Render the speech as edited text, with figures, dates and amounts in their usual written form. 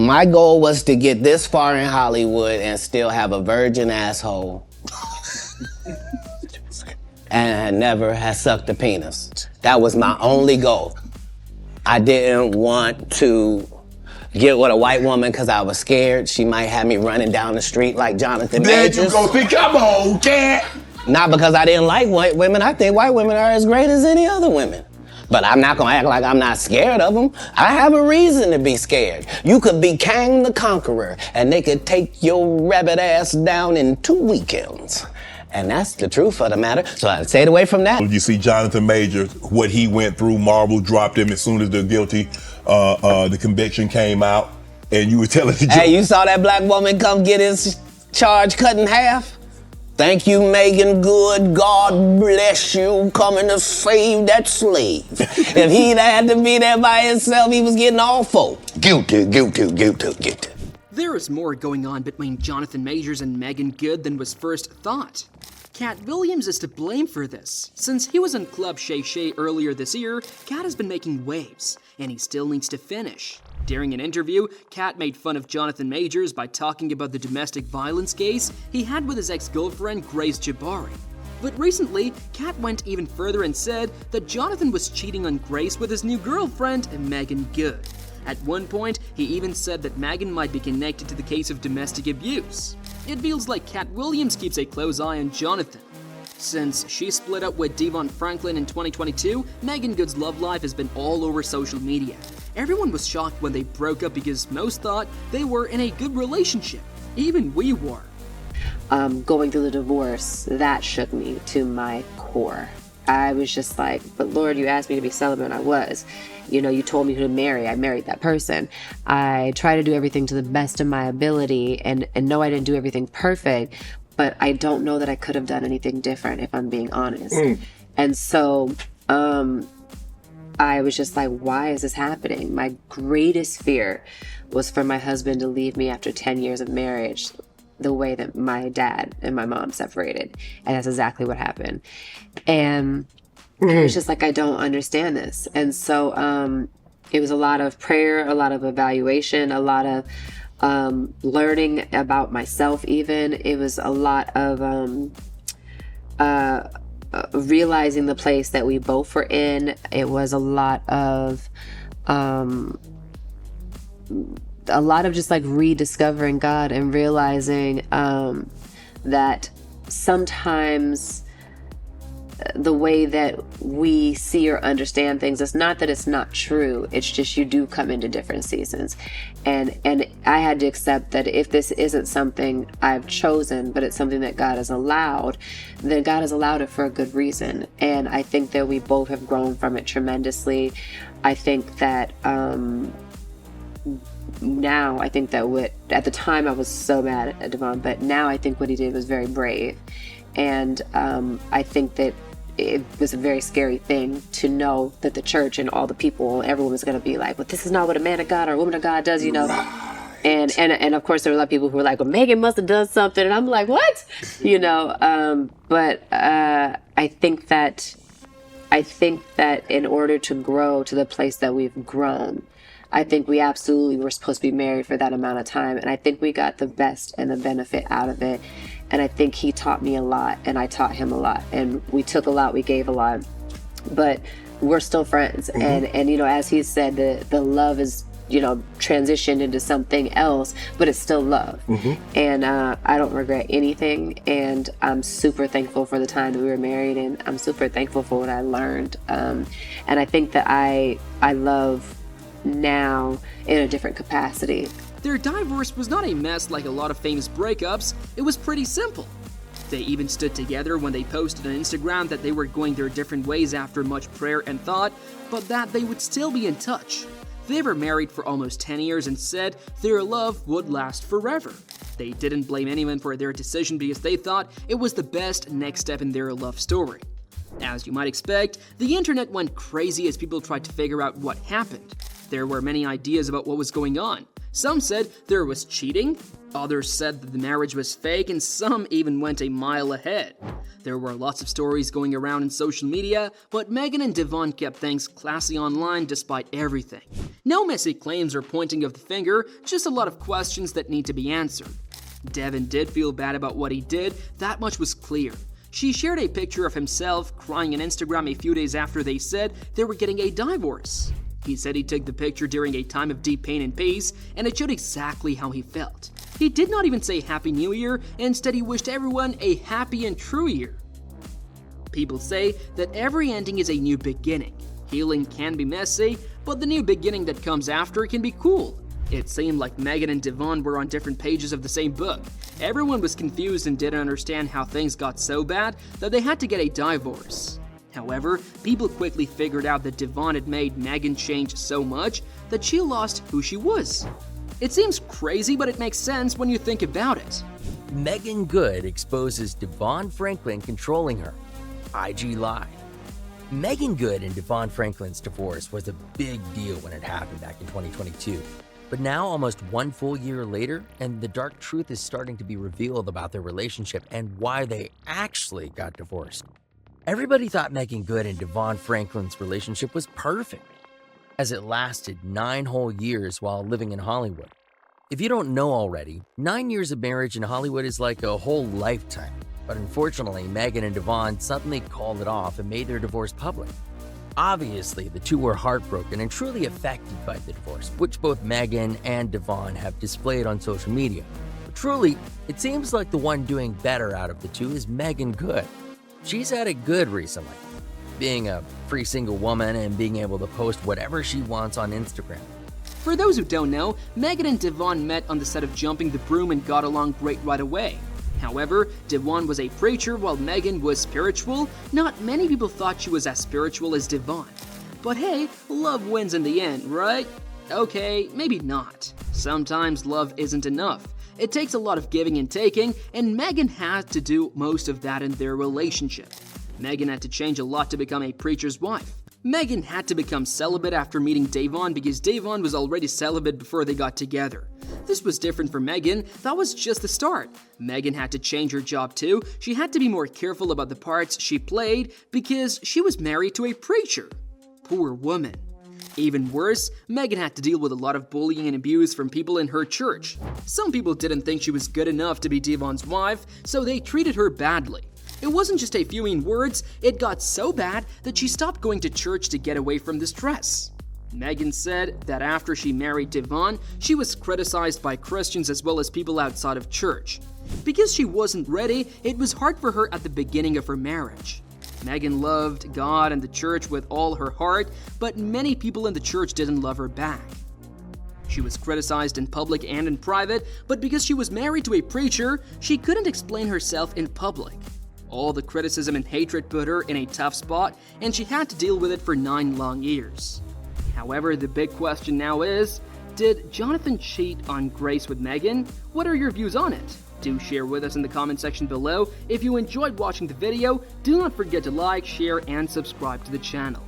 my goal was to get this far in Hollywood and still have a virgin asshole. And never have sucked a penis. That was my only goal. I didn't want to get with a white woman because I was scared she might have me running down the street like Jonathan Majors. There you go. See, come on, Katt. Not because I didn't like white women. I think white women are as great as any other women. But I'm not gonna act like I'm not scared of them. I have a reason to be scared. You could be Kang the Conqueror and they could take your rabbit ass down in 2 weekends. And that's the truth of the matter. So I stayed away from that. You see Jonathan Majors, what he went through, Marvel dropped him as soon as the conviction came out. And you were telling the Hey, you saw that black woman come get his charge cut in half? Thank you, Meagan Good. God bless you, coming to save that slave. If he'd had to be there by himself, he was getting all four. Guilty. There is more going on between Jonathan Majors and Meagan Good than was first thought. Katt Williams is to blame for this. Since he was in Club Shay Shay earlier this year, Katt has been making waves, and he still needs to finish. During an interview, Katt made fun of Jonathan Majors by talking about the domestic violence case he had with his ex-girlfriend Grace Jabari. But recently, Katt went even further and said that Jonathan was cheating on Grace with his new girlfriend, Meagan Good. At one point, he even said that Meagan might be connected to the case of domestic abuse. It feels like Katt Williams keeps a close eye on Jonathan. Since she split up with Devon Franklin in 2022, Meagan Good's love life has been all over social media. Everyone was shocked when they broke up because most thought they were in a good relationship. Even we were. Going through the divorce, that shook me to my core. I was just like, but Lord, you asked me to be celibate, and I was. You know, you told me who to marry. I married that person. I try to do everything to the best of my ability, and no, I didn't do everything perfect, but I don't know that I could have done anything different if I'm being honest. And so I was just like, why is this happening? My greatest fear was for my husband to leave me after 10 years of marriage, the way that my dad and my mom separated. And that's exactly what happened. And it's just like, I don't understand this. And so it was a lot of prayer, a lot of evaluation, a lot of learning about myself even. It was a lot of realizing the place that we both were in. It was a lot of just like rediscovering God and realizing that sometimes the way that we see or understand things, it's not that it's not true, it's just you do come into different seasons. And I had to accept that if this isn't something I've chosen, but it's something that God has allowed, then God has allowed it for a good reason. And I think that we both have grown from it tremendously. I think that now, I think that at the time I was so mad at Devon, but now I think what he did was very brave. And I think that it was a very scary thing to know that the church and all the people, everyone was going to be like, well, this is not what a man of God or a woman of God does, you know. Right. And of course there were a lot of people who were like, well, Meagan must have done something. And I'm like, what? You know, but I think that in order to grow to the place that we've grown, I think we absolutely were supposed to be married for that amount of time. And I think we got the best and the benefit out of it. And I think he taught me a lot and I taught him a lot. And we took a lot, we gave a lot. But we're still friends. Mm-hmm. And you know, as he said, the love is, you know, transitioned into something else, but it's still love. Mm-hmm. And I don't regret anything. And I'm super thankful for the time that we were married. And I'm super thankful for what I learned. And I think that I love now in a different capacity. Their divorce was not a mess like a lot of famous breakups. It was pretty simple. They even stood together when they posted on Instagram that they were going their different ways after much prayer and thought, but that they would still be in touch. They were married for almost 10 years and said their love would last forever. They didn't blame anyone for their decision because they thought it was the best next step in their love story. As you might expect, the internet went crazy as people tried to figure out what happened. There were many ideas about what was going on. Some said there was cheating, others said that the marriage was fake, and some even went a mile ahead. There were lots of stories going around in social media, but Meagan and Devon kept things classy online despite everything. No messy claims or pointing of the finger, just a lot of questions that need to be answered. Devon did feel bad about what he did, that much was clear. She shared a picture of himself crying on Instagram a few days after they said they were getting a divorce. He said he took the picture during a time of deep pain and peace, and it showed exactly how he felt. He did not even say Happy New Year, instead he wished everyone a happy and true year. People say that every ending is a new beginning. Healing can be messy, but the new beginning that comes after can be cool. It seemed like Meagan and Devon were on different pages of the same book. Everyone was confused and didn't understand how things got so bad that they had to get a divorce. However, people quickly figured out that Devon had made Meagan change so much that she lost who she was. It seems crazy, but it makes sense when you think about it. Meagan Good exposes Devon Franklin controlling her. IG Live. Meagan Good and Devon Franklin's divorce was a big deal when it happened back in 2022. But now, almost one full year later, and the dark truth is starting to be revealed about their relationship and why they actually got divorced. Everybody thought Meagan Good and Devon Franklin's relationship was perfect, as it lasted 9 whole years while living in Hollywood. If you don't know already, 9 years of marriage in Hollywood is like a whole lifetime. But unfortunately, Meagan and Devon suddenly called it off and made their divorce public. Obviously, the two were heartbroken and truly affected by the divorce, which both Meagan and Devon have displayed on social media. But truly, it seems like the one doing better out of the two is Meagan Good. She's had it good recently, being a free single woman and being able to post whatever she wants on Instagram. For those who don't know, Meagan and Devon met on the set of Jumping the Broom and got along great right away. However, Devon was a preacher while Meagan was spiritual. Not many people thought she was as spiritual as Devon. But hey, love wins in the end, right? Okay, maybe not. Sometimes love isn't enough. It takes a lot of giving and taking, and Meagan had to do most of that in their relationship. Meagan had to change a lot to become a preacher's wife. Meagan had to become celibate after meeting Devon because Devon was already celibate before they got together. This was different for Meagan, that was just the start. Meagan had to change her job too. She had to be more careful about the parts she played because she was married to a preacher. Poor woman. Even worse, Meagan had to deal with a lot of bullying and abuse from people in her church. Some people didn't think she was good enough to be Devon's wife, so they treated her badly. It wasn't just a few mean words, it got so bad that she stopped going to church to get away from the stress. Meagan said that after she married Devon, she was criticized by Christians as well as people outside of church. Because she wasn't ready, it was hard for her at the beginning of her marriage. Meagan loved God and the church with all her heart, but many people in the church didn't love her back. She was criticized in public and in private, but because she was married to a preacher, she couldn't explain herself in public. All the criticism and hatred put her in a tough spot, and she had to deal with it for 9 long years. However, the big question now is, did Jonathan cheat on Grace with Meagan? What are your views on it? Do share with us in the comment section below. If you enjoyed watching the video, do not forget to like, share, and subscribe to the channel.